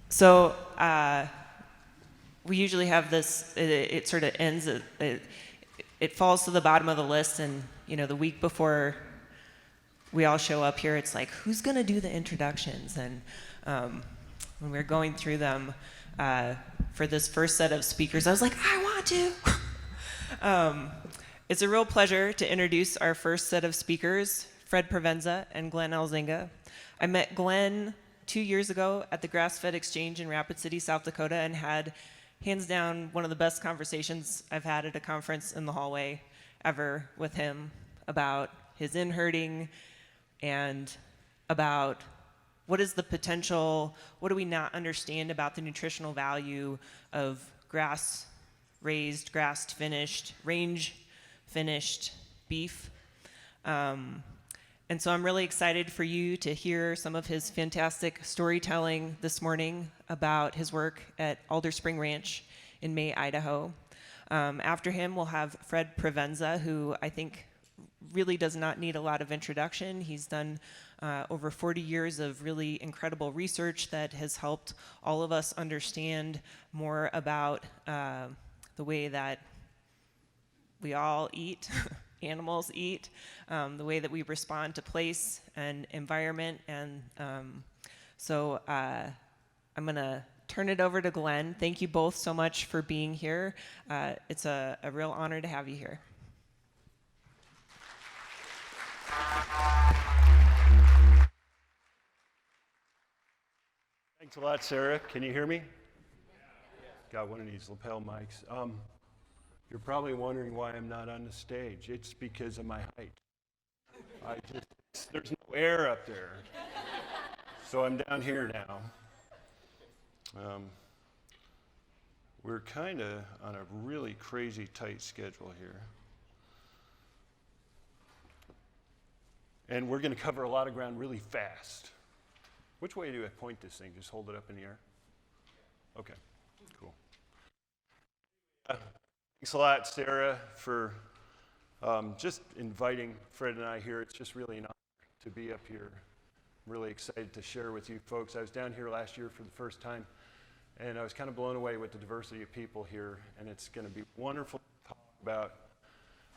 So we usually have this, it sort of ends, it falls to the bottom of the list, and the week before we all show up here, it's like, who's going to do the introductions? And when we were going through them for this first set of speakers, I was like, I want to. It's a real pleasure to introduce our first set of speakers, Fred Provenza and Glenn Elzinga. I met Glenn 2 years ago at the Grass-Fed Exchange in Rapid City, South Dakota, and had, hands down, one of the best conversations I've had at a conference in the hallway ever with him about his in-herding and about what is the potential, what do we not understand about the nutritional value of grass-raised, grass-finished, range-finished beef. And so I'm really excited for you to hear some of his fantastic storytelling this morning about his work at Alder Spring Ranch in May, Idaho. After him, we'll have Fred Provenza, who I think really does not need a lot of introduction. He's done over 40 years of really incredible research that has helped all of us understand more about the way that we all eat, animals eat, the way that we respond to place and environment. And so I'm going to turn it over to Glenn. Thank you both so much for being here. It's a real honor to have you here. Thanks a lot, Sarah. Can you hear me? Got one of these lapel mics. You're probably wondering why I'm not on the stage. It's because of my height. There's no air up there. So I'm down here now. We're kind of on a really crazy tight schedule here. And we're going to cover a lot of ground really fast. Which way do I point this thing? Just hold it up in the air? Okay, cool. Thanks a lot, Sarah, for just inviting Fred and I here. It's just really an honor to be up here. I'm really excited to share with you folks. I was down here last year for the first time, and I was kind of blown away with the diversity of people here, and it's going to be wonderful to talk about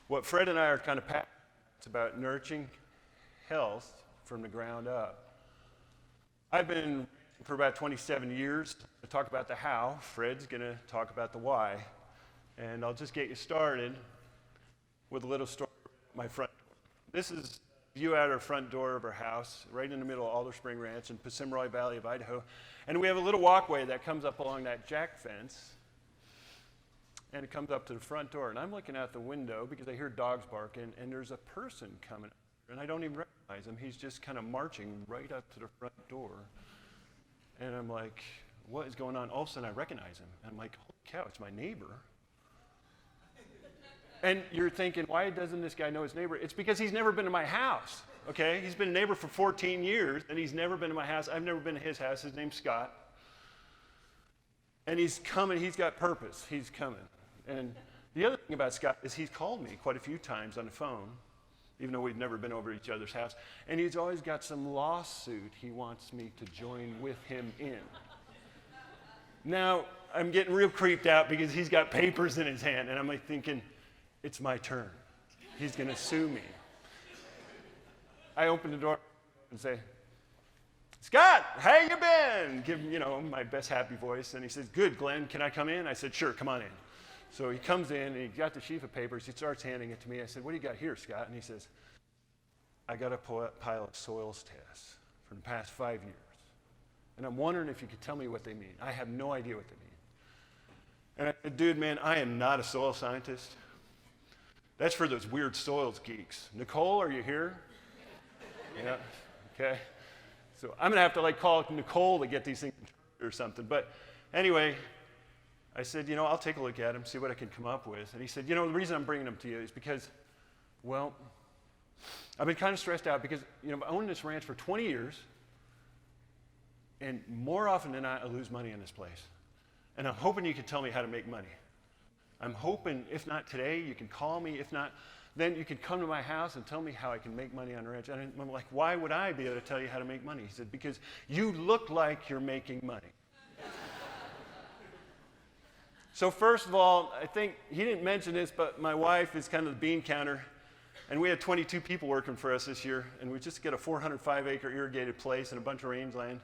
what Fred and I are kind of passionate about. It's about nurturing health from the ground up. I've been for about 27 years to talk about the how. Fred's going to talk about the why. And I'll just get you started with a little story about my front door. This is a view out our front door of our house, right in the middle of Alder Spring Ranch in Passamaquoddy Valley of Idaho. And we have a little walkway that comes up along that jack fence, and it comes up to the front door. And I'm looking out the window because I hear dogs barking, and there's a person coming up, and I don't even recognize him. He's just kind of marching right up to the front door. And I'm like, what is going on? All of a sudden, I recognize him. And I'm like, holy cow, it's my neighbor. And you're thinking, why doesn't this guy know his neighbor? It's because he's never been to my house, okay? He's been a neighbor for 14 years, and he's never been to my house. I've never been to his house. His name's Scott. And he's coming. He's got purpose. He's coming. And the other thing about Scott is he's called me quite a few times on the phone, even though we've never been over each other's house. And he's always got some lawsuit he wants me to join with him in. Now, I'm getting real creeped out because he's got papers in his hand, and I'm like thinking, it's my turn. He's going to sue me. I open the door and say, Scott, how you been? Give him, my best happy voice. And he says, good, Glenn, can I come in? I said, sure, come on in. So he comes in, and he got the sheaf of papers. He starts handing it to me. I said, what do you got here, Scott? And he says, I got a pile of soils tests from the past 5 years. And I'm wondering if you could tell me what they mean. I have no idea what they mean. And I said, dude, man, I am not a soil scientist. That's for those weird soils geeks. Nicole, are you here? Yeah, okay. So I'm going to have to call Nicole to get these things or something. But anyway, I said, I'll take a look at them, see what I can come up with. And he said, the reason I'm bringing them to you is because, well, I've been kind of stressed out because, I've owned this ranch for 20 years, and more often than not, I lose money in this place. And I'm hoping you can tell me how to make money. I'm hoping, if not today, you can call me. If not, then you can come to my house and tell me how I can make money on the ranch. And I'm like, why would I be able to tell you how to make money? He said, because you look like you're making money. So first of all, I think he didn't mention this, but my wife is kind of the bean counter. And we had 22 people working for us this year, and we just get a 405-acre irrigated place and a bunch of rangeland.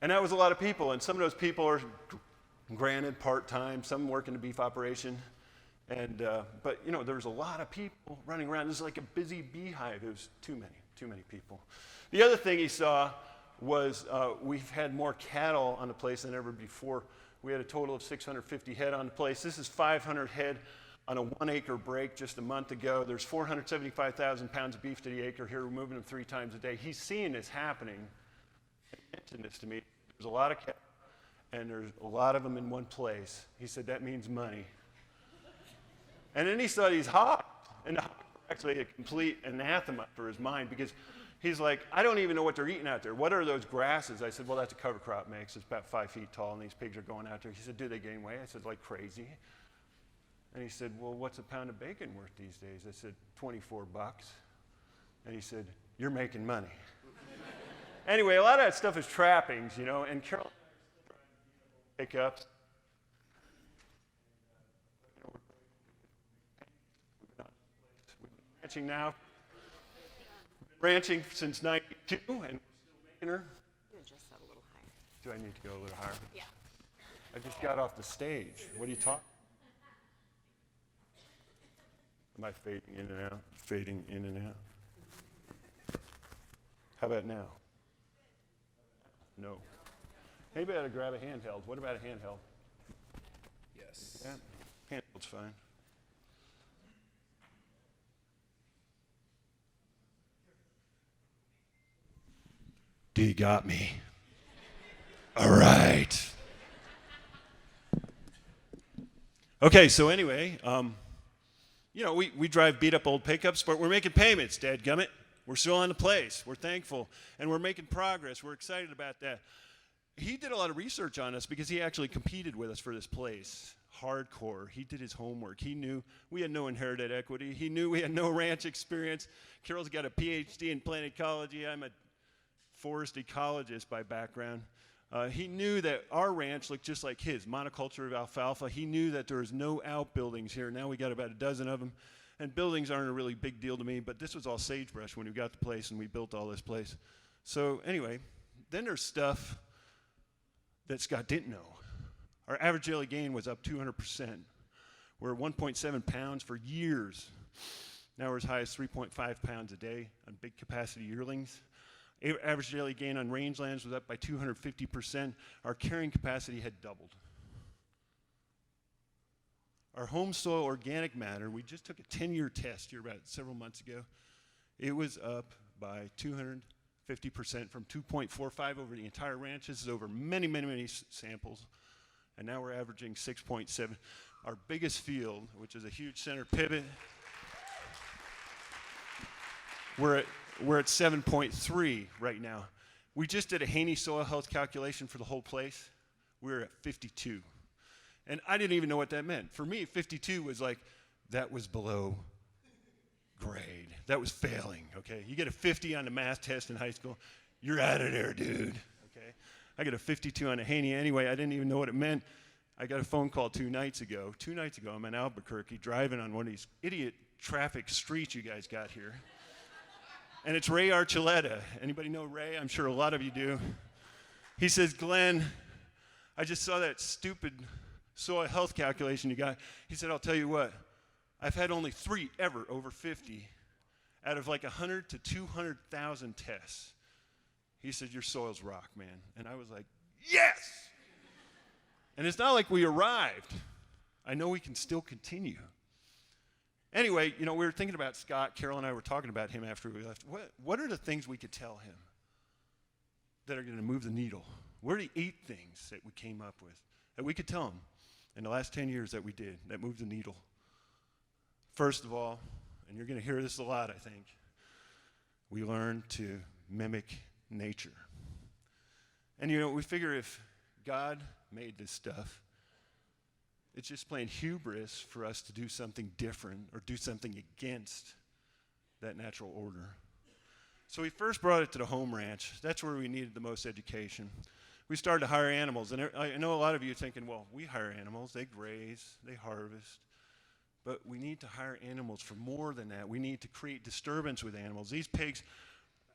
And that was a lot of people, and some of those people are granted part-time, some work in the beef operation. But you know, there was a lot of people running around. This is like a busy beehive. It was too many people. The other thing he saw was we've had more cattle on the place than ever before. We had a total of 650 head on the place. This is 500 head on a 1 acre break just a month ago. There's 475,000 pounds of beef to the acre here. We're moving them 3 times a day. He's seeing this happening. He mentioned this to me. There's a lot of cattle, and there's a lot of them in one place. He said, that means money. And then he saw these hogs, and the hogs were actually a complete anathema for his mind, because he's like, I don't even know what they're eating out there. What are those grasses? I said, well, that's a cover crop mix. It's about 5 feet tall, and these pigs are going out there. He said, do they gain weight? I said, like crazy. And he said, well, what's a pound of bacon worth these days? I said, $24. And he said, you're making money. Anyway, a lot of that stuff is trappings, you know, and Carol pickups. Ranching now. Ranching since '92, and we're still making her. You adjust that a little higher. Do I need to go a little higher? Yeah. I just got off the stage. What are you talking? Am I fading in and out? Fading in and out. How about now? No. Maybe I ought to grab a handheld. What about a handheld? Yes. Yeah, handheld's fine. Do you got me? All right. Okay, so anyway, you know, we drive beat up old pickups, but we're making payments, dadgummit. We're still on the place. We're thankful, and we're making progress. We're excited about that. He did a lot of research on us because he actually competed with us for this place. Hardcore. He did his homework. He knew we had no inherited equity. He knew we had no ranch experience. Carol's got a PhD in plant ecology. I'm a forest ecologist by background. He knew that our ranch looked just like his, monoculture of alfalfa. He knew that there was no outbuildings here. Now we got about a dozen of them. And buildings aren't a really big deal to me, but this was all sagebrush when we got the place and we built all this place. So anyway, then there's stuff that Scott didn't know. Our average daily gain was up 200%. We're at 1.7 pounds for years. Now we're as high as 3.5 pounds a day on big capacity yearlings. Average daily gain on rangelands was up by 250%. Our carrying capacity had doubled. Our home soil organic matter, we just took a 10-year test here about several months ago. It was up by 250% from 2.45 over the entire ranch. This is over many samples. And now we're averaging 6.7. Our biggest field, which is a huge center pivot, we're at 7.3 right now. We just did a Haney soil health calculation for the whole place. We're at 52. And I didn't even know what that meant. For me, 52 was like, that was below grade. That was failing, okay? You get a 50 on the math test in high school, you're out of there, dude, okay? I got a 52 on a Haney anyway. I didn't even know what it meant. I got a phone call 2 nights ago. 2 nights ago, I'm in Albuquerque driving on one of these idiot traffic streets you guys got here. And it's Ray Archuleta. Anybody know Ray? I'm sure a lot of you do. He says, Glenn, I just saw that stupid soil health calculation you got. He said, I'll tell you what, I've had only 3 ever over 50 out of like 100 to 200,000 tests. He said, your soils rock, man. And I was like, yes! And it's not like we arrived. I know we can still continue. Anyway, you know, we were thinking about Scott. Carol and I were talking about him after we left. What are the things we could tell him that are going to move the needle? What are the 8 things that we came up with that we could tell him in the last 10 years that we did that moved the needle? First of all, and you're going to hear this a lot, I think, we learned to mimic nature. And, you know, we figure if God made this stuff, it's just plain hubris for us to do something different or do something against that natural order. So we first brought it to the home ranch. That's where we needed the most education. we started to hire animals. And I know a lot of you are thinking, well, we hire animals. They graze, they harvest. But we need to hire animals for more than that. We need to create disturbance with animals. These pigs,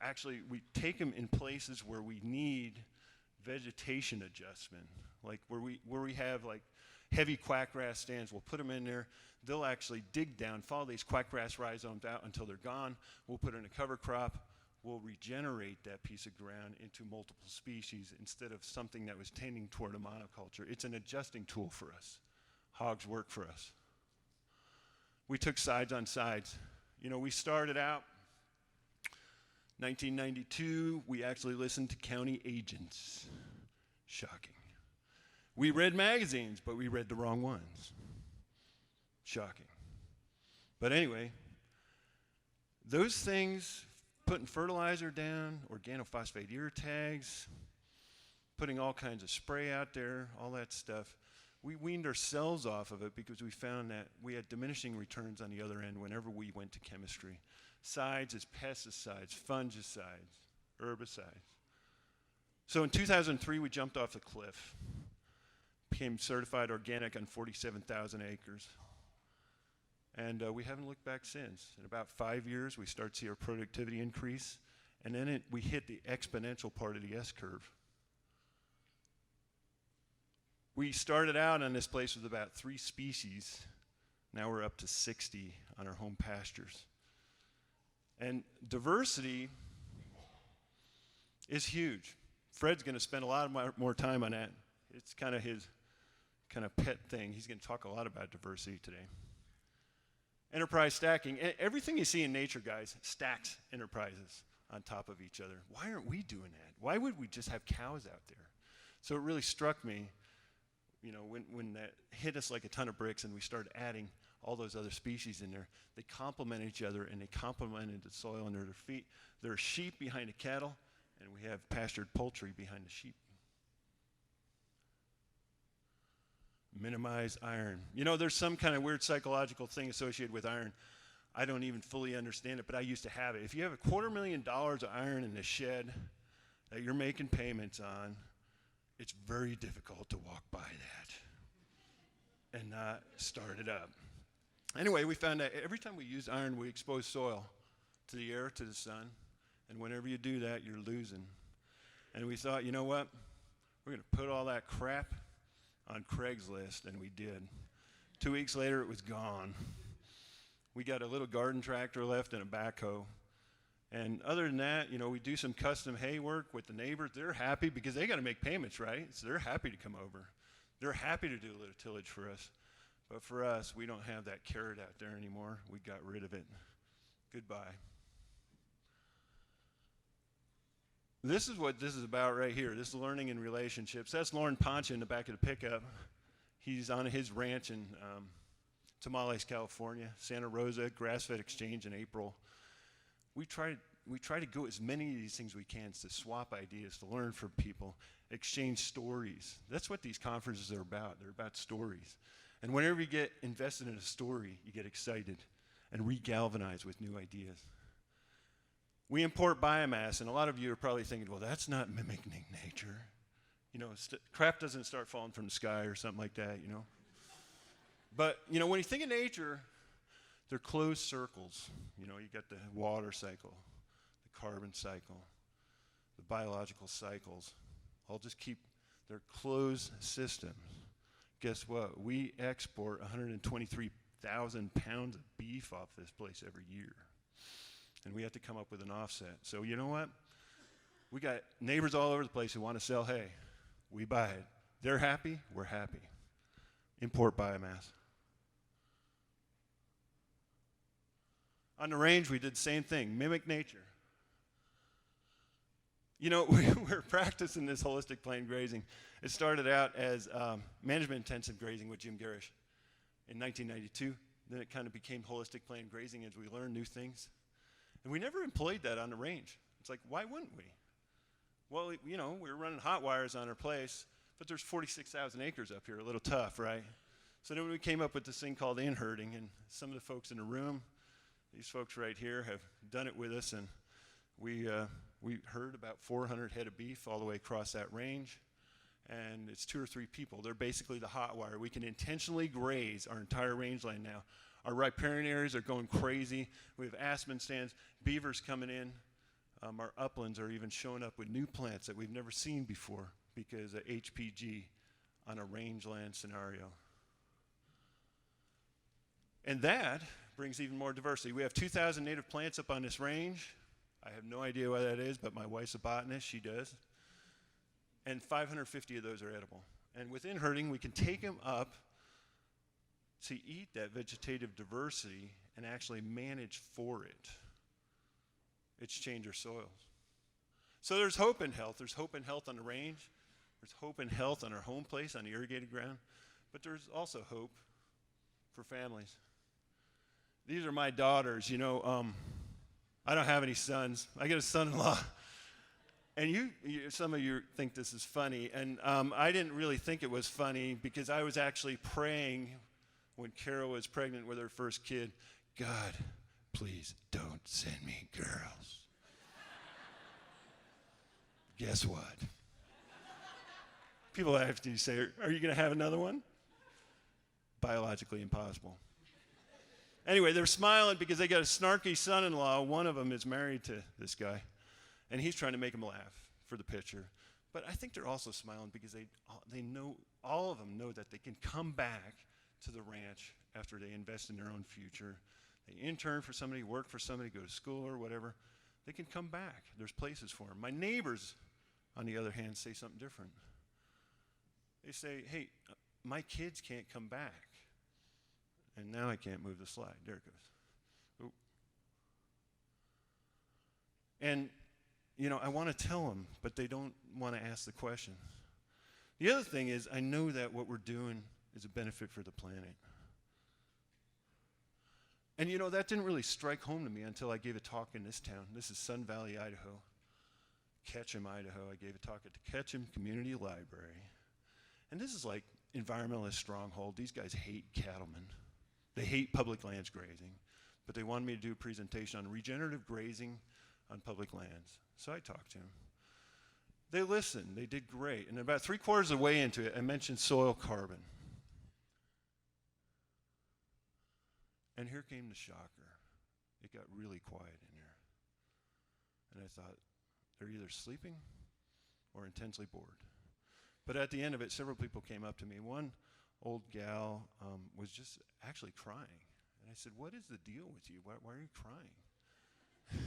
actually, we take them in places where we need vegetation adjustment, like where we have like heavy quackgrass stands. We'll put them in there. They'll actually dig down, follow these quackgrass rhizomes out until they're gone. We'll put in a cover crop. We'll regenerate that piece of ground into multiple species instead of something that was tending toward a monoculture. It's an adjusting tool for us. Hogs work for us. We took sides on sides. You know, we started out 1992, we actually listened to county agents. Shocking. We read magazines, but we read the wrong ones. Shocking. But anyway, those things, putting fertilizer down, organophosphate ear tags, putting all kinds of spray out there, all that stuff, we weaned ourselves off of it because we found that we had diminishing returns on the other end whenever we went to chemistry. Sides as pesticides, fungicides, herbicides. So in 2003, we jumped off the cliff, became certified organic on 47,000 acres. And we haven't looked back since. In about 5 years, we start to see our productivity increase. And then we hit the exponential part of the S-curve. We started out on this place with about 3 species. Now we're up to 60 on our home pastures. And diversity is huge. Fred's going to spend a lot more time on that. It's kind of his kind of pet thing. He's going to talk a lot about diversity today. Enterprise stacking. Everything you see in nature, guys, stacks enterprises on top of each other. Why aren't we doing that? Why would we just have cows out there? So it really struck me, you know, when that hit us like a ton of bricks and we started adding all those other species in there. They complement each other and they complemented the soil under their feet. There are sheep behind the cattle, and we have pastured poultry behind the sheep. Minimize iron. You know, there's some kind of weird psychological thing associated with iron. I don't even fully understand it, but I used to have it. If you have $250,000 of iron in the shed that you're making payments on, it's very difficult to walk by that and not start it up. Anyway, we found that every time we use iron, we expose soil to the air, to the sun, and whenever you do that, you're losing. And we thought, you know what? We're going to put all that crap on Craigslist, and we did. 2 weeks later, it was gone. We got a little garden tractor left and a backhoe. And other than that, you know, we do some custom hay work with the neighbors. They're happy because they got to make payments, right? So they're happy to come over. They're happy to do a little tillage for us. But for us, we don't have that carrot out there anymore. We got rid of it. Goodbye. This is what this is about right here. This is learning in relationships. That's Lauren Poncha in the back of the pickup. He's on his ranch in Tamales, California, Santa Rosa, grass-fed exchange in April. We try to go as many of these things we can to swap ideas, to learn from people, exchange stories. That's what these conferences are about. They're about stories. And whenever you get invested in a story, you get excited and re-galvanize with new ideas. We import biomass, and a lot of you are probably thinking, well, that's not mimicking nature. You know, crap doesn't start falling from the sky or something like that, you know. But, you know, when you think of nature, they're closed circles. You know, you got the water cycle, the carbon cycle, the biological cycles. I'll just keep, they're closed systems. Guess what? We export 123,000 pounds of beef off this place every year. And we have to come up with an offset. So you know what? We got neighbors all over the place who want to sell hay. We buy it. They're happy, we're happy. Import biomass. On the range, we did the same thing, mimic nature. You know, we're practicing this holistic plain grazing. It started out as management-intensive grazing with Jim Garish in 1992. Then it kind of became holistic plain grazing as we learned new things. And we never employed that on the range. It's like, why wouldn't we? Well, you know, we were running hot wires on our place, but there's 46,000 acres up here, a little tough, right? So then we came up with this thing called in-herding, and some of the folks in the room, these folks right here, have done it with us, and we herd about 400 head of beef all the way across that range. and it's 2 or 3 people. They're basically the hot wire. We can intentionally graze our entire rangeland now. Our riparian areas are going crazy. We have aspen stands, beavers coming in. Our uplands are even showing up with new plants that we've never seen before because of HPG on a rangeland scenario. And that brings even more diversity. We have 2,000 native plants up on this range. I have no idea what that is, but my wife's a botanist, she does. And 550 of those are edible. And within herding, we can take them up to eat that vegetative diversity and actually manage for it. Exchange our soils. So there's hope in health. There's hope in health on the range. There's hope in health on our home place, on the irrigated ground. But there's also hope for families. These are my daughters. You know, I don't have any sons. I get a son-in-law. And some of you think this is funny. And I didn't really think it was funny because I was actually praying when Carol was pregnant with her first kid, God, please don't send me girls. Guess what? People actually say, are you going to have another one? Biologically impossible. Anyway, they're smiling because they got a snarky son-in-law. One of them is married to this guy, and he's trying to make them laugh for the picture. But I think they're also smiling because they know, all of them know that they can come back to the ranch after they invest in their own future. They intern for somebody, work for somebody, go to school or whatever. They can come back. There's places for them. My neighbors, on the other hand, say something different. They say, hey, my kids can't come back. And now I can't move the slide. There it goes. Ooh. And, you know, I want to tell them, but they don't want to ask the questions. The other thing is, I know that what we're doing is a benefit for the planet. And, you know, that didn't really strike home to me until I gave a talk in this town. This is Sun Valley, Idaho. Ketchum, Idaho. I gave a talk at the Ketchum Community Library. And this is like environmentalist stronghold. These guys hate cattlemen. They hate public lands grazing. But they wanted me to do a presentation on regenerative grazing on public lands. So I talked to them. They listened. They did great. And about 3/4 of the way into it, I mentioned soil carbon. And here came the shocker. It got really quiet in there. And I thought, they're either sleeping or intensely bored. But at the end of it, several people came up to me. One old gal was just actually crying. And I said, what is the deal with you? Why are you crying?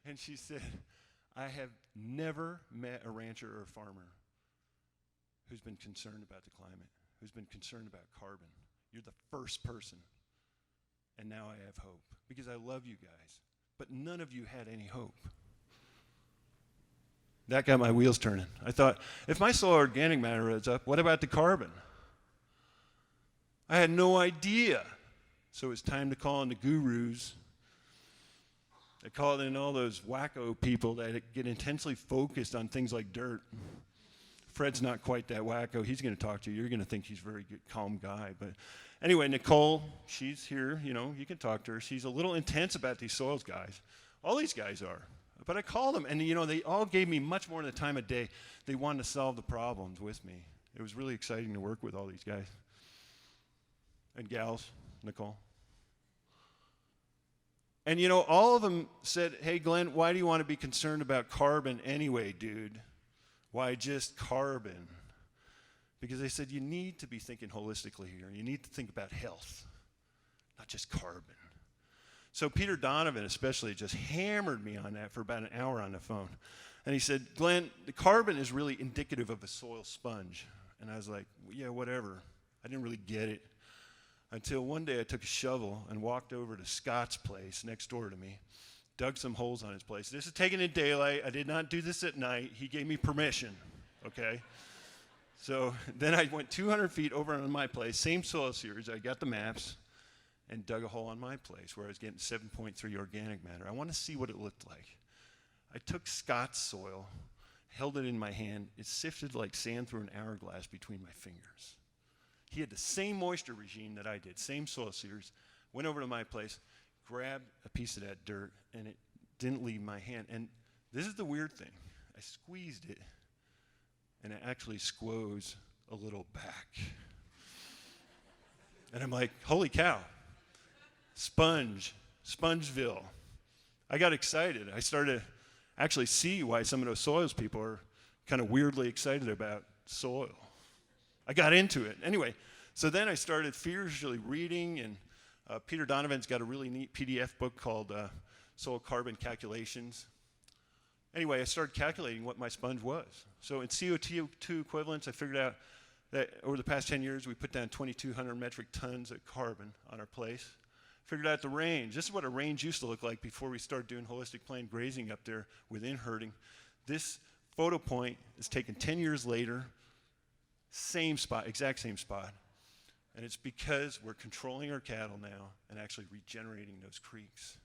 And she said, I have never met a rancher or a farmer who's been concerned about the climate, who's been concerned about carbon. You're the first person. And now I have hope because I love you guys. But none of you had any hope. That got my wheels turning. I thought, if my soil organic matter is up, what about the carbon? I had no idea. So it's time to call in the gurus. I called in all those wacko people that get intensely focused on things like dirt. Fred's not quite that wacko. He's going to talk to you. You're going to think he's a very good, calm guy. But anyway, Nicole, she's here. You know, you can talk to her. She's a little intense about these soils guys. All these guys are. But I called them, and, you know, they all gave me much more than the time of day. They wanted to solve the problems with me. It was really exciting to work with all these guys. And gals, Nicole. And, you know, all of them said, hey, Glenn, why do you want to be concerned about carbon anyway, dude? Why just carbon? Because they said you need to be thinking holistically here. You need to think about health, not just carbon. So Peter Donovan especially just hammered me on that for about an hour on the phone. And he said, Glenn, the carbon is really indicative of a soil sponge. And I was like, yeah, whatever. I didn't really get it. Until one day I took a shovel and walked over to Scott's place next door to me, dug some holes on his place. This is taken in daylight. I did not do this at night. He gave me permission, okay? So then I went 200 feet over on my place, same soil series. I got the maps and dug a hole on my place where I was getting 7.3 organic matter. I want to see what it looked like. I took Scott's soil, held it in my hand. It sifted like sand through an hourglass between my fingers. He had the same moisture regime that I did, same soil series. Went over to my place, grabbed a piece of that dirt, and it didn't leave my hand. And this is the weird thing. I squeezed it, and it actually squoze a little back. And I'm like, holy cow, Spongeville. I got excited. I started to actually see why some of those soils people are kind of weirdly excited about soil. I got into it. Anyway, so then I started fiercely reading, and Peter Donovan's got a really neat PDF book called Soil Carbon Calculations. Anyway, I started calculating what my sponge was. So in CO2 equivalents, I figured out that over the past 10 years, we put down 2,200 metric tons of carbon on our place. Figured out the range. This is what a range used to look like before we started doing holistic plant grazing up there within herding. This photo point is taken 10 years later, same spot, exact same spot. And it's because we're controlling our cattle now and actually regenerating those creeks.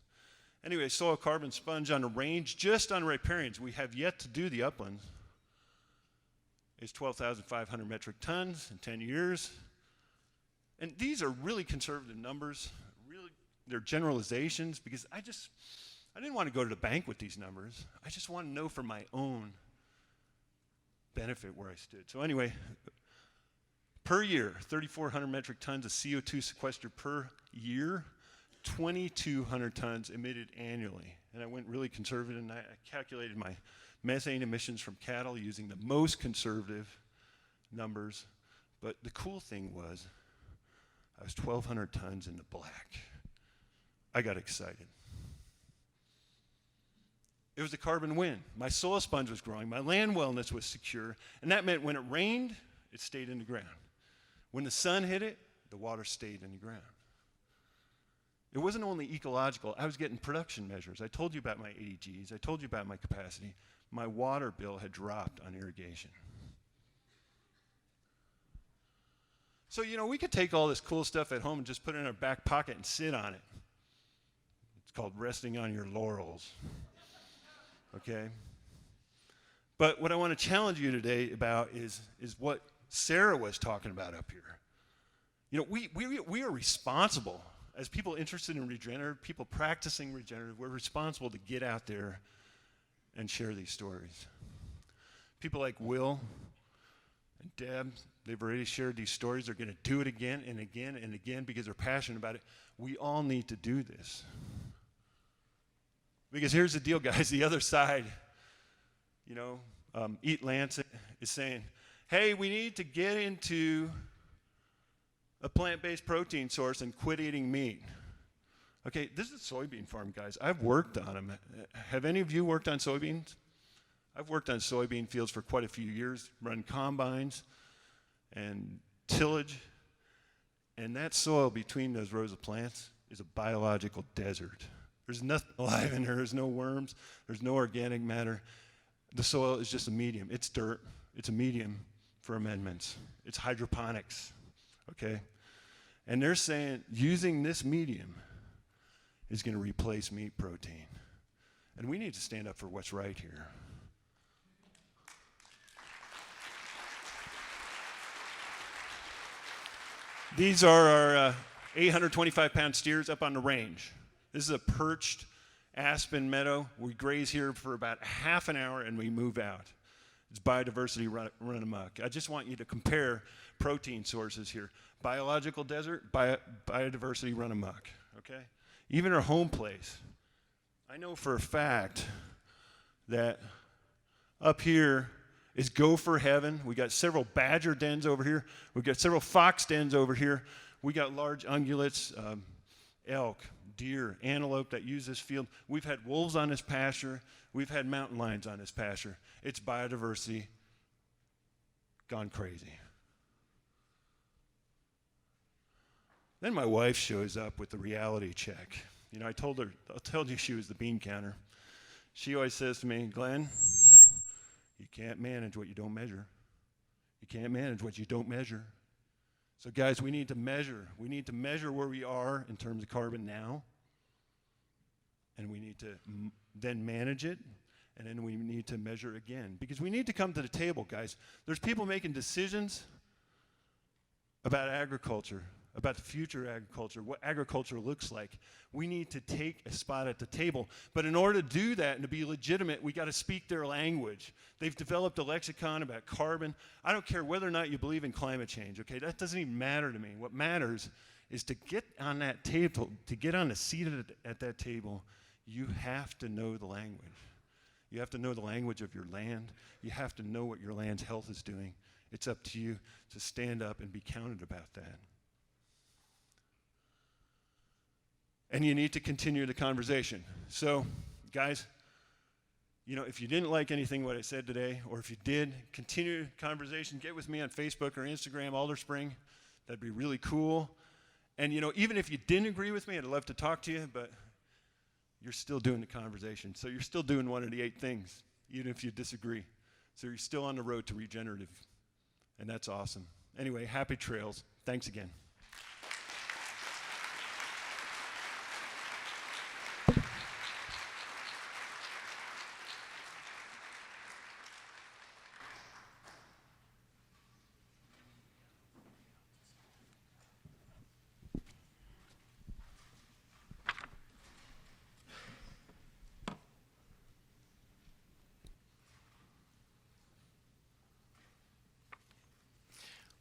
Anyway, soil carbon sponge on the range, just on riparians, we have yet to do the uplands, is 12,500 metric tons in 10 years. And these are really conservative numbers. Really, they're generalizations, because I didn't want to go to the bank with these numbers. I just want to know for my own benefit where I stood. So anyway, per year, 3,400 metric tons of CO2 sequestered per year, 2,200 tons emitted annually. And I went really conservative, and I calculated my methane emissions from cattle using the most conservative numbers. But the cool thing was, I was 1,200 tons in the black. I got excited. It was a carbon win. My soil sponge was growing, my land wellness was secure, and that meant when it rained, it stayed in the ground. When the sun hit it, the water stayed in the ground. It wasn't only ecological, I was getting production measures. I told you about my ADGs, I told you about my capacity. My water bill had dropped on irrigation. So, we could take all this cool stuff at home and just put it in our back pocket and sit on it. It's called resting on your laurels. Okay? But what I want to challenge you today about is what Sarah was talking about up here. We are responsible, as people interested in regenerative, people practicing regenerative, we're responsible to get out there and share these stories. People like Will and Deb, they've already shared these stories. They're going to do it again and again and again because they're passionate about it. We all need to do this. Because here's the deal, guys. The other side, Eat Lancet is saying, hey, we need to get into a plant-based protein source and quit eating meat. Okay, this is a soybean farm, guys. I've worked on them. Have any of you worked on soybeans? I've worked on soybean fields for quite a few years, run combines and tillage, and that soil between those rows of plants is a biological desert. There's nothing alive in there. There's no worms. There's no organic matter. The soil is just a medium. It's dirt. It's a medium for amendments. It's hydroponics, okay? And they're saying using this medium is going to replace meat protein. And we need to stand up for what's right here. These are our 825-pound steers up on the range. This is a perched aspen meadow. We graze here for about half an hour and we move out. It's biodiversity run amok. I just want you to compare protein sources here. Biological desert, biodiversity run amok, okay? Even our home place. I know for a fact that up here is gopher heaven. We got several badger dens over here. We've got several fox dens over here. We got large ungulates, elk, deer, antelope that use this field. We've had wolves on this pasture. We've had mountain lions on this pasture. It's biodiversity gone crazy. Then my wife shows up with the reality check. I told you she was the bean counter. She always says to me, Glenn, you can't manage what you don't measure. You can't manage what you don't measure. So guys, we need to measure. We need to measure where we are in terms of carbon now. And we need to then manage it. And then we need to measure again. Because we need to come to the table, guys. There's people making decisions about agriculture about the future of agriculture, what agriculture looks like. We need to take a spot at the table. But in order to do that and to be legitimate, we got to speak their language. They've developed a lexicon about carbon. I don't care whether or not you believe in climate change, okay? That doesn't even matter to me. What matters is to get on that table, to get on a seat at that table, you have to know the language. You have to know the language of your land. You have to know what your land's health is doing. It's up to you to stand up and be counted about that. And you need to continue the conversation. So, guys, you know, if you didn't like anything what I said today, or if you did, continue the conversation. Get with me on Facebook or Instagram, Alder Spring. That'd be really cool. And, you know, even if you didn't agree with me, I'd love to talk to you, but you're still doing the conversation. So you're still doing one of the 8 things, even if you disagree. So you're still on the road to regenerative, and that's awesome. Anyway, happy trails. Thanks again.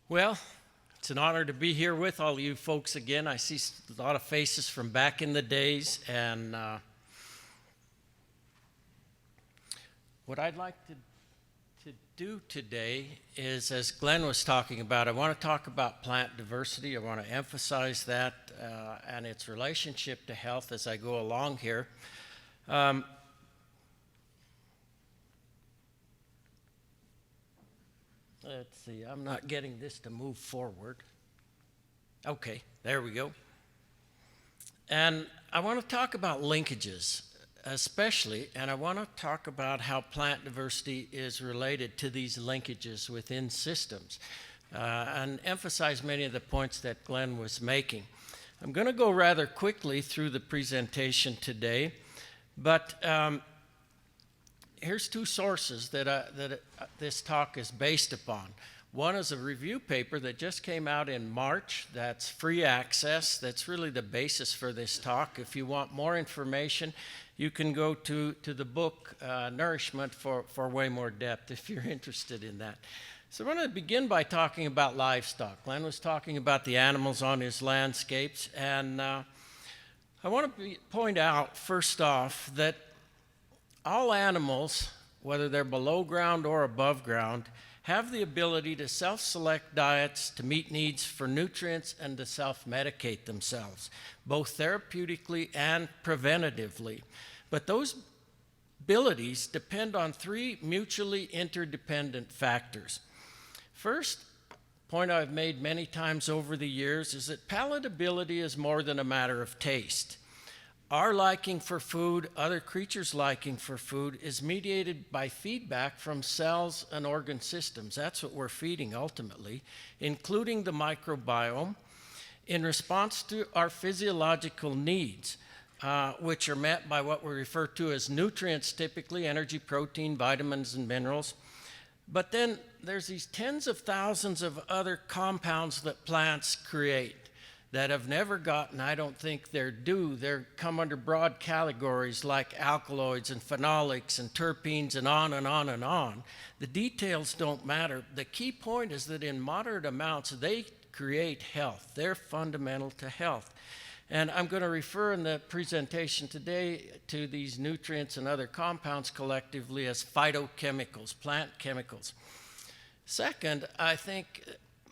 Well, it's an honor to be here with all of you folks again. I see a lot of faces from back in the days, and what I'd like to do today is, as Glenn was talking about, I want to talk about plant diversity. I want to emphasize that and its relationship to health as I go along here. Let's see, I'm not getting this to move forward. Okay, there we go. And I want to talk about linkages, especially, and I want to talk about how plant diversity is related to these linkages within systems, and emphasize many of the points that Glenn was making. I'm going to go rather quickly through the presentation today, but here's 2 sources that this talk is based upon. One is a review paper that just came out in March. That's free access. That's really the basis for this talk. If you want more information, you can go to the book Nourishment for way more depth if you're interested in that. So I want to begin by talking about livestock. Glenn was talking about the animals on his landscapes, and I want to point out first off that all animals, whether they're below ground or above ground, have the ability to self-select diets to meet needs for nutrients and to self-medicate themselves, both therapeutically and preventatively. But those abilities depend on 3 mutually interdependent factors. First, point I've made many times over the years is that palatability is more than a matter of taste. Our liking for food, other creatures' liking for food, is mediated by feedback from cells and organ systems. That's what we're feeding ultimately, including the microbiome, in response to our physiological needs, which are met by what we refer to as nutrients, typically energy, protein, vitamins, and minerals. But then there's these tens of thousands of other compounds that plants create that have never gotten, I don't think, their due. They come under broad categories like alkaloids and phenolics and terpenes and on and on and on. The details don't matter. The key point is that in moderate amounts, they create health. They're fundamental to health. And I'm going to refer in the presentation today to these nutrients and other compounds collectively as phytochemicals, plant chemicals. Second, I think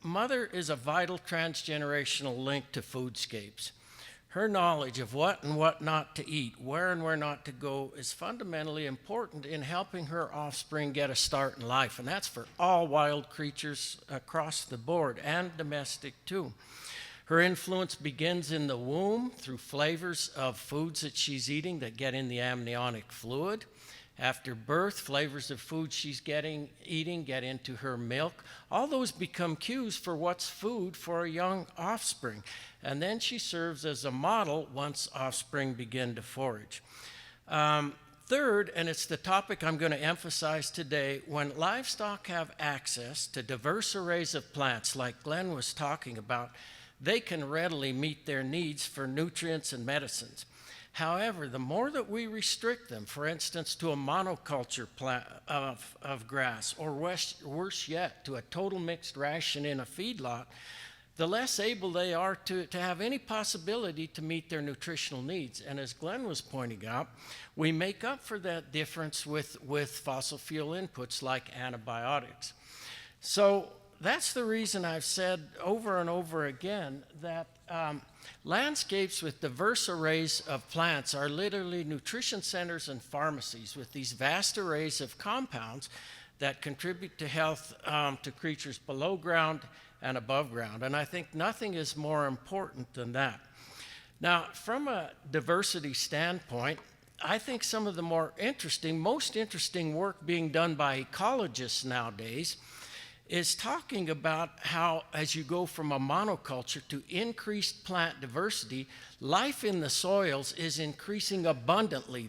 Mother is a vital transgenerational link to foodscapes. Her knowledge of what and what not to eat, where and where not to go, is fundamentally important in helping her offspring get a start in life. And that's for all wild creatures across the board, and domestic too. Her influence begins in the womb through flavors of foods that she's eating that get in the amniotic fluid. After birth, flavors of food she's eating get into her milk. All those become cues for what's food for a young offspring. And then she serves as a model once offspring begin to forage. Third, and it's the topic I'm going to emphasize today, when livestock have access to diverse arrays of plants, like Glenn was talking about, they can readily meet their needs for nutrients and medicines. However, the more that we restrict them, for instance, to a monoculture of grass, or worse yet, to a total mixed ration in a feedlot, the less able they are to have any possibility to meet their nutritional needs. And as Glenn was pointing out, we make up for that difference with fossil fuel inputs like antibiotics. So that's the reason I've said over and over again that landscapes with diverse arrays of plants are literally nutrition centers and pharmacies with these vast arrays of compounds that contribute to health to creatures below ground and above ground. And I think nothing is more important than that. Now, from a diversity standpoint, I think some of the most interesting work being done by ecologists nowadays is talking about how, as you go from a monoculture to increased plant diversity, life in the soils is increasing abundantly.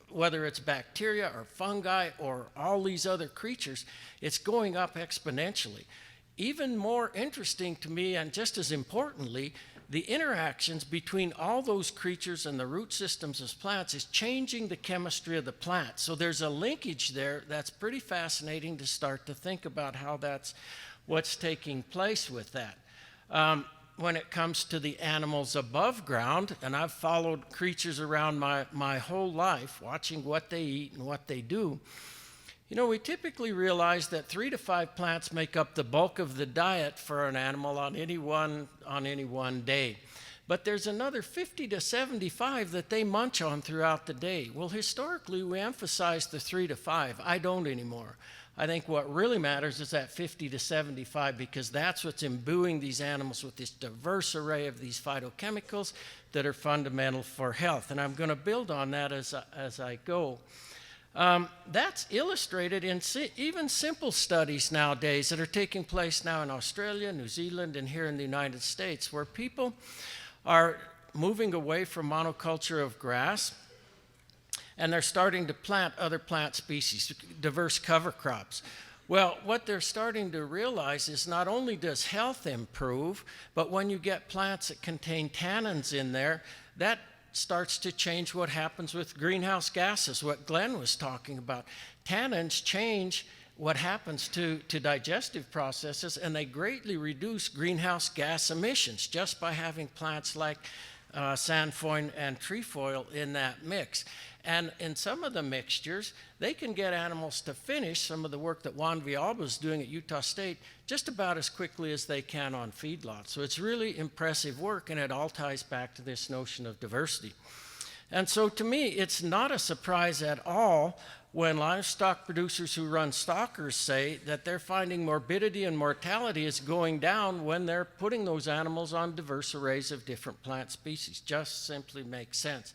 Whether it's bacteria or fungi or all these other creatures, it's going up exponentially. Even more interesting to me, and just as importantly, the interactions between all those creatures and the root systems of plants is changing the chemistry of the plant. So there's a linkage there that's pretty fascinating to start to think about how that's what's taking place with that. When it comes to the animals above ground, and I've followed creatures around my whole life, watching what they eat and what they do, you know, we typically realize that 3 to 5 plants make up the bulk of the diet for an animal on any one day. But there's another 50 to 75 that they munch on throughout the day. Well, historically, we emphasize the 3 to 5. I don't anymore. I think what really matters is that 50 to 75, because that's what's imbuing these animals with this diverse array of these phytochemicals that are fundamental for health. And I'm going to build on that as I go. That's illustrated in even simple studies nowadays that are taking place now in Australia, New Zealand, and here in the United States, where people are moving away from monoculture of grass, and they're starting to plant other plant species, diverse cover crops. Well, what they're starting to realize is not only does health improve, but when you get plants that contain tannins in there, that starts to change what happens with greenhouse gases, what Glenn was talking about. Tannins change what happens to digestive processes, and they greatly reduce greenhouse gas emissions just by having plants like sainfoin and trefoil in that mix. And in some of the mixtures, they can get animals to finish some of the work that Juan Villalba is doing at Utah State just about as quickly as they can on feedlots. So it's really impressive work, and it all ties back to this notion of diversity. And so to me, it's not a surprise at all when livestock producers who run stockers say that they're finding morbidity and mortality is going down when they're putting those animals on diverse arrays of different plant species. Just simply makes sense.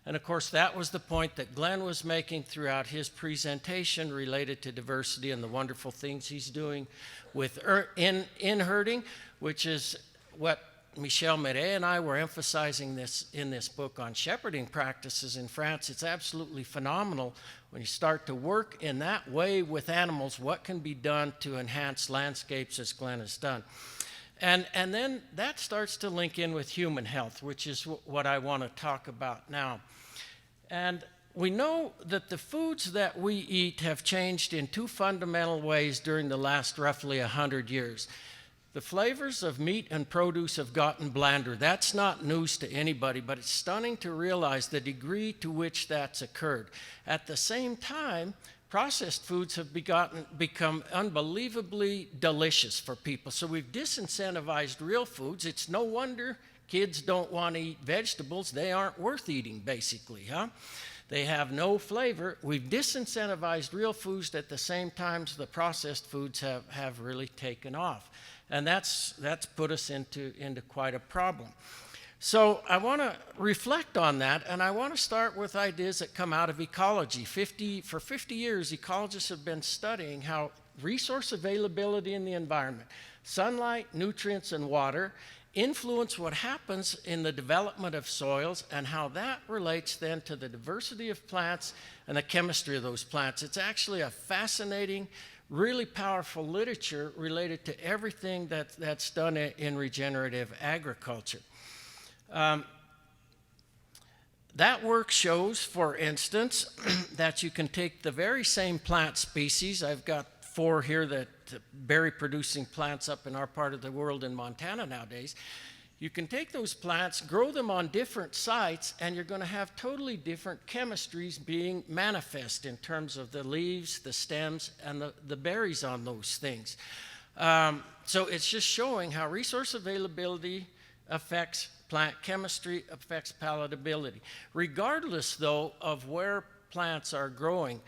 And of course, that was the point that Glenn was making throughout his presentation related to diversity and the wonderful things he's doing with in herding, which is what Michel Méret and I were emphasizing in this book on shepherding practices in France. It's absolutely phenomenal when you start to work in that way with animals, what can be done to enhance landscapes as Glenn has done. And then that starts to link in with human health, which is what I want to talk about now. And we know that the foods that we eat have changed in 2 fundamental ways during the last roughly 100 years. The flavors of meat and produce have gotten blander. That's not news to anybody, but it's stunning to realize the degree to which that's occurred. At the same time, processed foods have become unbelievably delicious for people. So we've disincentivized real foods. It's no wonder kids don't want to eat vegetables. They aren't worth eating, basically, huh? They have no flavor. We've disincentivized real foods at the same time the processed foods have really taken off. And that's put us into quite a problem. So I want to reflect on that, and I want to start with ideas that come out of ecology. For 50 years, ecologists have been studying how resource availability in the environment, sunlight, nutrients, and water, influence what happens in the development of soils and how that relates then to the diversity of plants and the chemistry of those plants. It's actually a fascinating really powerful literature related to everything that's done in regenerative agriculture. That work shows, for instance, that you can take the very same plant species. I've got 4 here that berry-producing plants up in our part of the world in Montana nowadays. You can take those plants, grow them on different sites, and you're going to have totally different chemistries being manifest in terms of the leaves, the stems, and the berries on those things. So it's just showing how resource availability affects plant chemistry, affects palatability. Regardless, though, of where plants are growing,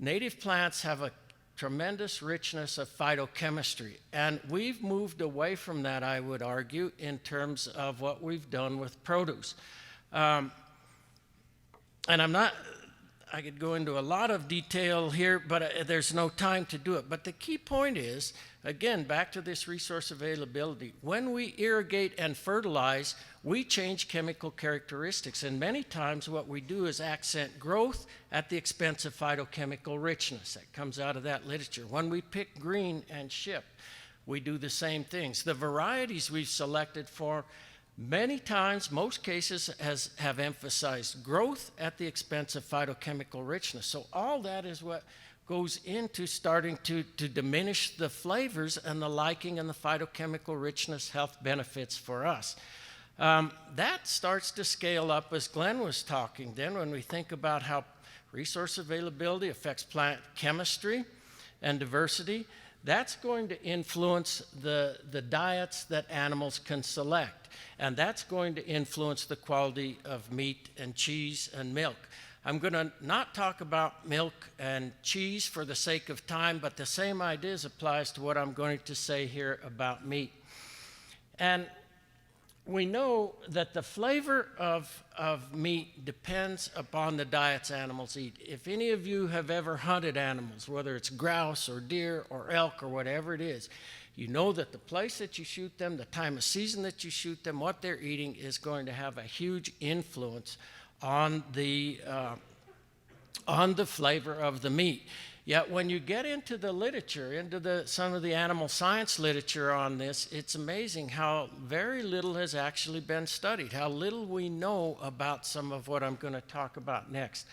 native plants have a tremendous richness of phytochemistry. And we've moved away from that, I would argue, in terms of what we've done with produce. And I could go into a lot of detail here, but there's no time to do it. But the key point is, again, back to this resource availability. When we irrigate and fertilize, we change chemical characteristics. And many times what we do is accent growth at the expense of phytochemical richness. That comes out of that literature. When we pick green and ship, we do the same things. The varieties we've selected for many times, most cases, have emphasized growth at the expense of phytochemical richness. So all that is what goes into starting to diminish the flavors and the liking and the phytochemical richness health benefits for us. That starts to scale up as Glenn was talking then when we think about how resource availability affects plant chemistry and diversity. That's going to influence the diets that animals can select. And that's going to influence the quality of meat and cheese and milk. I'm going to not talk about milk and cheese for the sake of time, but the same ideas applies to what I'm going to say here about meat. And we know that the flavor of meat depends upon the diets animals eat. If any of you have ever hunted animals, whether it's grouse or deer or elk or whatever it is, you know that the place that you shoot them, the time of season that you shoot them, what they're eating is going to have a huge influence on the flavor of the meat. Yet when you get into the literature, into some of the animal science literature on this, it's amazing how very little has actually been studied, how little we know about some of what I'm going to talk about next.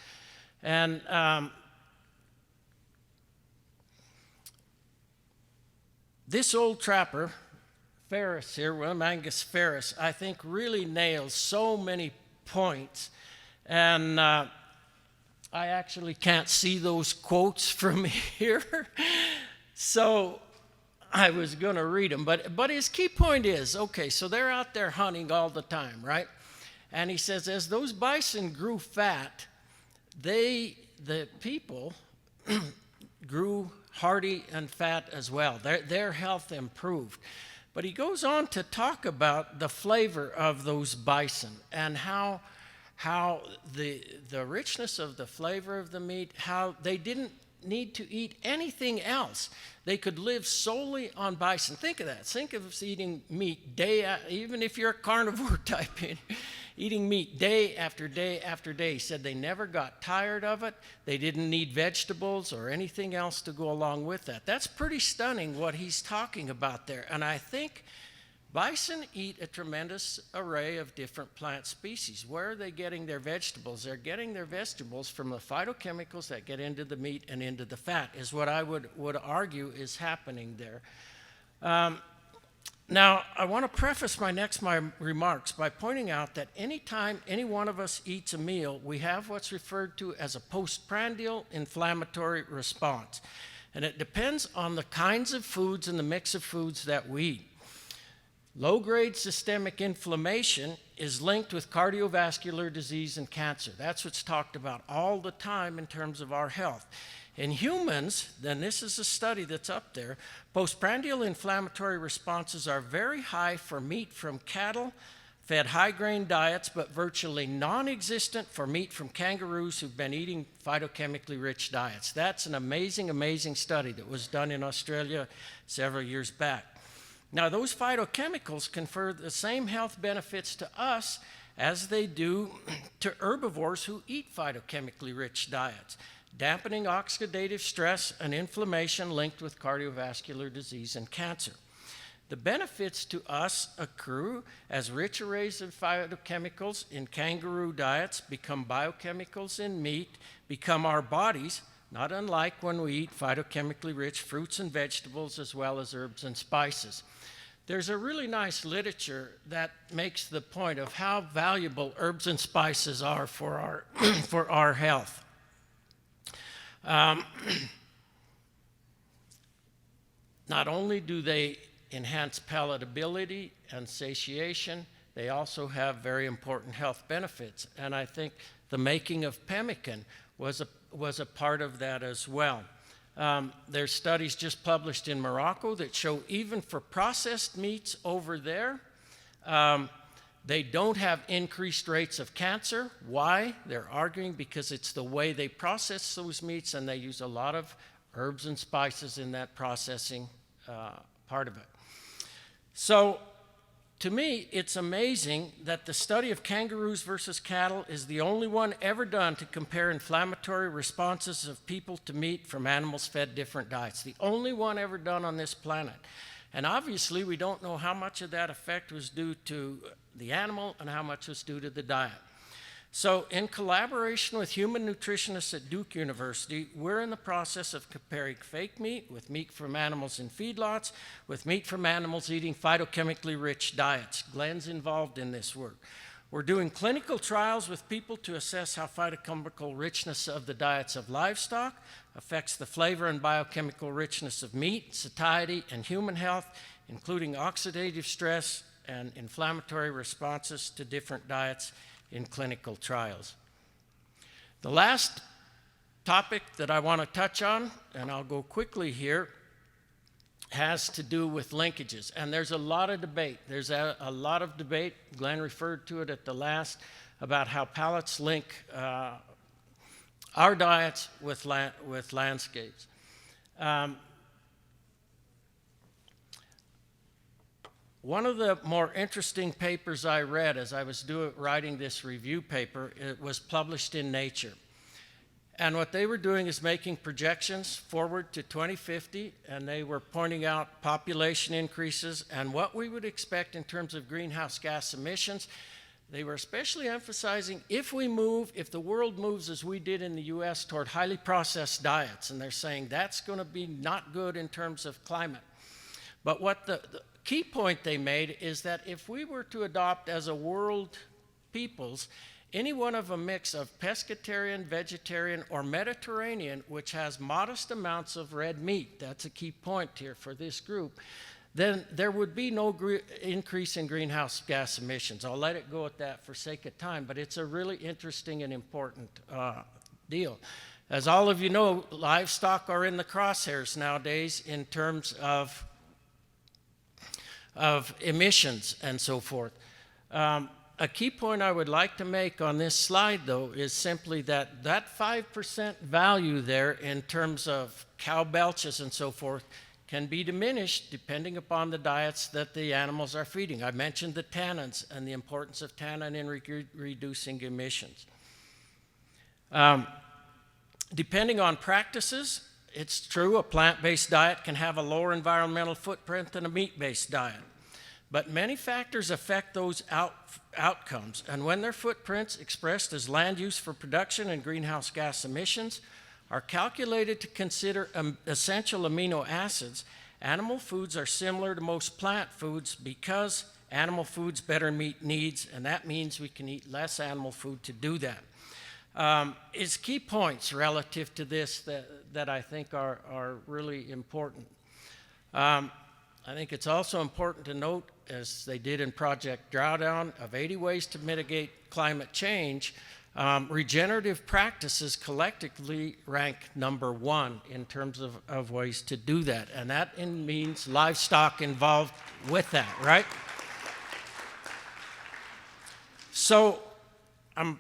And this old trapper, Ferris here, William Angus Ferris, I think really nails so many points. And I actually can't see those quotes from here, so I was going to read them. But his key point is, okay, so they're out there hunting all the time, right? And he says, as those bison grew fat, the people grew hardy and fat as well. Their health improved. But he goes on to talk about the flavor of those bison and how the richness of the flavor of the meat, how they didn't need to eat anything else. They could live solely on bison. Think of that. Think of eating meat even if you're a carnivore type, eating meat day after day after day. He said they never got tired of it. They didn't need vegetables or anything else to go along with that. That's pretty stunning what he's talking about there. And I think bison eat a tremendous array of different plant species. Where are they getting their vegetables? They're getting their vegetables from the phytochemicals that get into the meat and into the fat, is what I would argue is happening there. Now, I want to preface my remarks by pointing out that anytime any one of us eats a meal, we have what's referred to as a postprandial inflammatory response. And it depends on the kinds of foods and the mix of foods that we eat. Low-grade systemic inflammation is linked with cardiovascular disease and cancer. That's what's talked about all the time in terms of our health. In humans, then this is a study that's up there, postprandial inflammatory responses are very high for meat from cattle fed high-grain diets, but virtually non-existent for meat from kangaroos who've been eating phytochemically rich diets. That's an amazing, amazing study that was done in Australia several years back. Now, those phytochemicals confer the same health benefits to us as they do to herbivores who eat phytochemically rich diets. dampening oxidative stress and inflammation linked with cardiovascular disease and cancer. The benefits to us accrue as rich arrays of phytochemicals in kangaroo diets become biochemicals in meat, become our bodies, not unlike when we eat phytochemically rich fruits and vegetables as well as herbs and spices. There's a really nice literature that makes the point of how valuable herbs and spices are for our, for our health. Not only do they enhance palatability and satiation, they also have very important health benefits. And I think the making of pemmican was a part of that as well. There's studies just published in Morocco that show even for processed meats over there, they don't have increased rates of cancer. Why? They're arguing because it's the way they process those meats, and they use a lot of herbs and spices in that processing part of it. So, to me, it's amazing that the study of kangaroos versus cattle is the only one ever done to compare inflammatory responses of people to meat from animals fed different diets. The only one ever done on this planet. And obviously, we don't know how much of that effect was due to the animal and how much was due to the diet. So, in collaboration with human nutritionists at Duke University, we're in the process of comparing fake meat with meat from animals in feedlots, with meat from animals eating phytochemically rich diets. Glenn's involved in this work. We're doing clinical trials with people to assess how phytochemical richness of the diets of livestock affects the flavor and biochemical richness of meat, satiety, and human health, including oxidative stress and inflammatory responses to different diets in clinical trials. The last topic that I want to touch on, and I'll go quickly here, has to do with linkages. And there's a lot of debate. There's a lot of debate, Glenn referred to it at the last, about how palates link our diets with landscapes. One of the more interesting papers I read as I was writing this review paper, it was published in Nature. And what they were doing is making projections forward to 2050, and they were pointing out population increases and what we would expect in terms of greenhouse gas emissions. They were especially emphasizing if the world moves as we did in the US toward highly processed diets, and they're saying that's going to be not good in terms of climate. But what the key point they made is that if we were to adopt as a world peoples any one of a mix of pescatarian, vegetarian, or Mediterranean, which has modest amounts of red meat, that's a key point here for this group, then there would be no increase in greenhouse gas emissions. I'll let it go at that for sake of time, but it's a really interesting and important deal. As all of you know, livestock are in the crosshairs nowadays in terms of emissions and so forth. A key point I would like to make on this slide, though, is simply that 5% value there in terms of cow belches and so forth can be diminished depending upon the diets that the animals are feeding. I mentioned the tannins and the importance of tannin in reducing emissions. Depending on practices, it's true a plant-based diet can have a lower environmental footprint than a meat-based diet. But many factors affect those outcomes, and when their footprints, expressed as land use for production and greenhouse gas emissions, are calculated to consider essential amino acids, animal foods are similar to most plant foods because animal foods better meet needs, and that means we can eat less animal food to do that. It's key points relative to this that I think are really important. I think it's also important to note, as they did in Project Drawdown, of 80 ways to mitigate climate change, regenerative practices collectively rank #1 in terms of ways to do that. And that means livestock involved with that, right? So I'm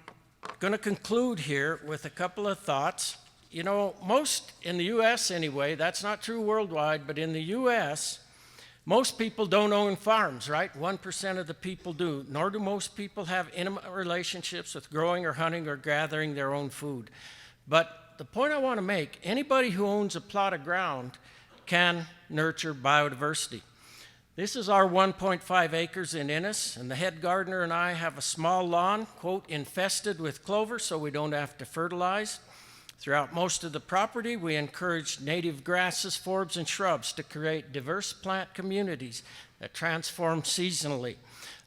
going to conclude here with a couple of thoughts. You know, most, in the US anyway, that's not true worldwide, but in the US, most people don't own farms, right? 1% of the people do, nor do most people have intimate relationships with growing or hunting or gathering their own food. But the point I want to make, anybody who owns a plot of ground can nurture biodiversity. This is our 1.5 acres in Innis, and the head gardener and I have a small lawn, quote, infested with clover so we don't have to fertilize. Throughout most of the property, we encourage native grasses, forbs, and shrubs to create diverse plant communities that transform seasonally,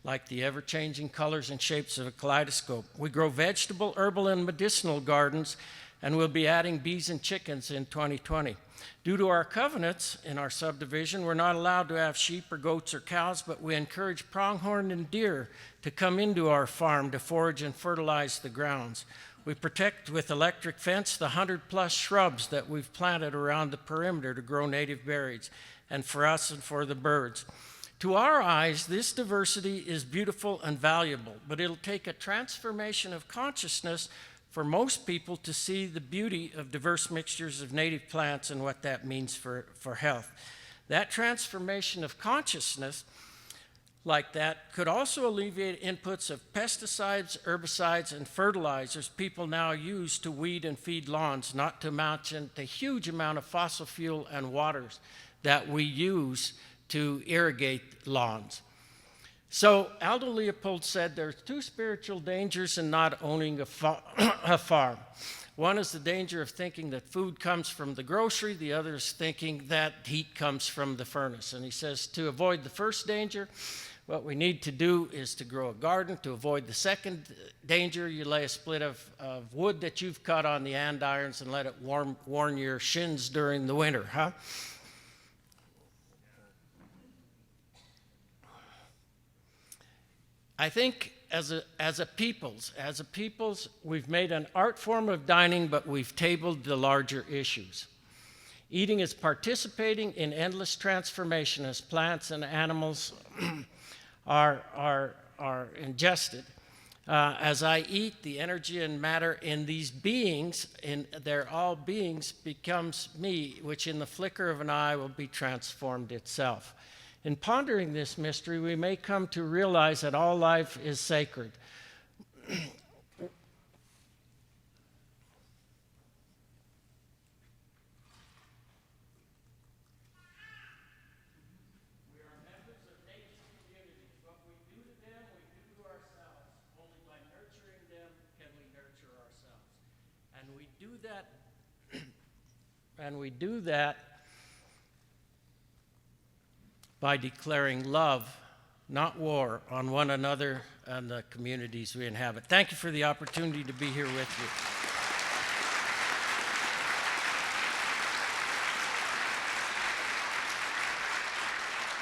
like the ever-changing colors and shapes of a kaleidoscope. We grow vegetable, herbal, and medicinal gardens, and we'll be adding bees and chickens in 2020. Due to our covenants in our subdivision, we're not allowed to have sheep or goats or cows, but we encourage pronghorn and deer to come into our farm to forage and fertilize the grounds. We protect with electric fence the 100+ shrubs that we've planted around the perimeter to grow native berries, and for us and for the birds. To our eyes, this diversity is beautiful and valuable, but it'll take a transformation of consciousness for most people to see the beauty of diverse mixtures of native plants and what that means for health. That transformation of consciousness like that could also alleviate inputs of pesticides, herbicides, and fertilizers people now use to weed and feed lawns, not to mention the huge amount of fossil fuel and waters that we use to irrigate lawns. So Aldo Leopold said there are two spiritual dangers in not owning a farm. One is the danger of thinking that food comes from the grocery. The other is thinking that heat comes from the furnace. And he says to avoid the first danger, what we need to do is to grow a garden. To avoid the second danger, you lay a split of wood that you've cut on the andirons and let it warm your shins during the winter, huh? I think as a peoples, we've made an art form of dining, but we've tabled the larger issues. Eating is participating in endless transformation as plants and animals are ingested. As I eat, the energy and matter in these beings, they're all beings, becomes me, which in the flicker of an eye will be transformed itself. In pondering this mystery, we may come to realize that all life is sacred. And we do that by declaring love, not war, on one another and the communities we inhabit. Thank you for the opportunity to be here with you.